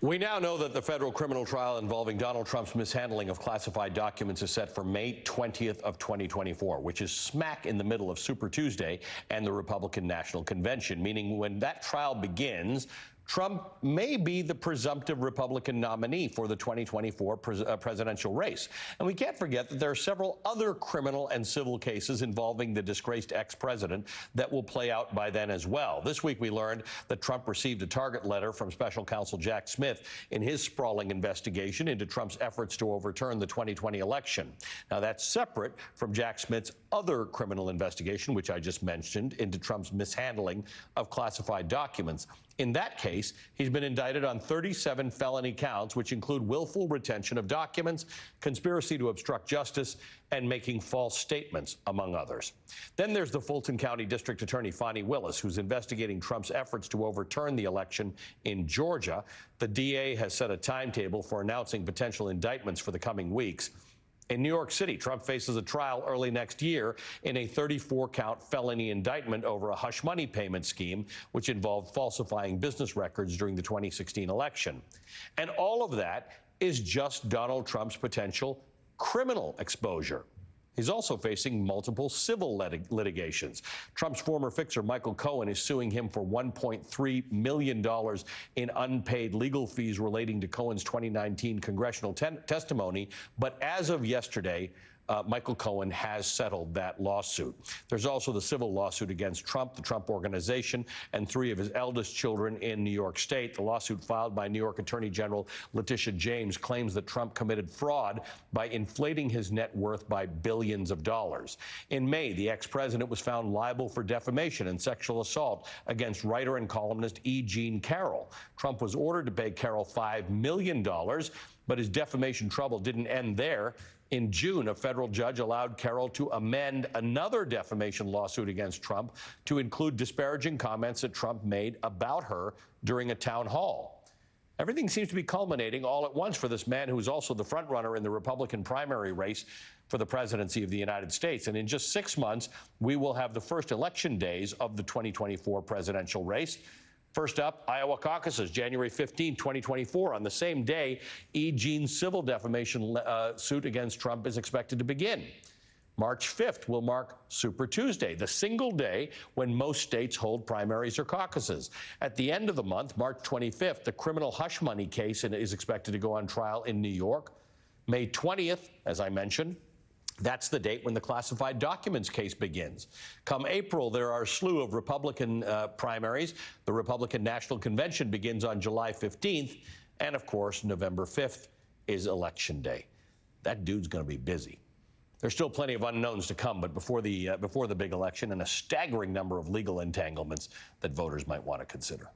We now know that the federal criminal trial involving Donald Trump's mishandling of classified documents is set for May 20th of 2024, which is smack in the middle of Super Tuesday and the Republican National Convention, meaning when that trial begins, Trump may be the presumptive Republican nominee for the 2024 presidential race. And we can't forget that there are several other criminal and civil cases involving the disgraced ex-president that will play out by then as well. This week, we learned that Trump received a target letter from special counsel Jack Smith in his sprawling investigation into Trump's efforts to overturn the 2020 election. Now, that's separate from Jack Smith's other criminal investigation, which I just mentioned, into Trump's mishandling of classified documents. In that case, he's been indicted on 37 felony counts, which include willful retention of documents, conspiracy to obstruct justice, and making false statements, among others. Then there's the Fulton County District Attorney Fani Willis, who's investigating Trump's efforts to overturn the election in Georgia. The DA has set a timetable for announcing potential indictments for the coming weeks. In New York City, Trump faces a trial early next year in a 34-count felony indictment over a hush money payment scheme, which involved falsifying business records during the 2016 election. And all of that is just Donald Trump's potential criminal exposure. He's also facing multiple civil litigations. Trump's former fixer, Michael Cohen, is suing him for $1.3 million in unpaid legal fees relating to Cohen's 2019 congressional testimony. But as of yesterday, Michael Cohen has settled that lawsuit. There's also the civil lawsuit against Trump, the Trump Organization, and 3 of his eldest children in New York State. The lawsuit filed by New York Attorney General Letitia James claims that Trump committed fraud by inflating his net worth by billions of dollars. In May, the ex-president was found liable for defamation and sexual assault against writer and columnist E. Jean Carroll. Trump was ordered to pay Carroll $5 million, but his defamation trouble didn't end there. In June, a federal judge allowed Carroll to amend another defamation lawsuit against Trump to include disparaging comments that Trump made about her during a town hall. Everything seems to be culminating all at once for this man who is also the frontrunner in the Republican primary race for the presidency of the United States. And in just 6 months, we will have the first election days of the 2024 presidential race. First up, Iowa caucuses, January 15, 2024. On the same day, E. Jean's civil defamation suit against Trump is expected to begin. March 5th will mark Super Tuesday, the single day when most states hold primaries or caucuses. At the end of the month, March 25th, the criminal hush money case is expected to go on trial in New York. May 20th, as I mentioned, that's the date when the classified documents case begins. Come April, there are a slew of Republican primaries. The Republican National Convention begins on July 15th. And, of course, November 5th is Election Day. That dude's going to be busy. There's still plenty of unknowns to come, but before the big election, and a staggering number of legal entanglements that voters might want to consider.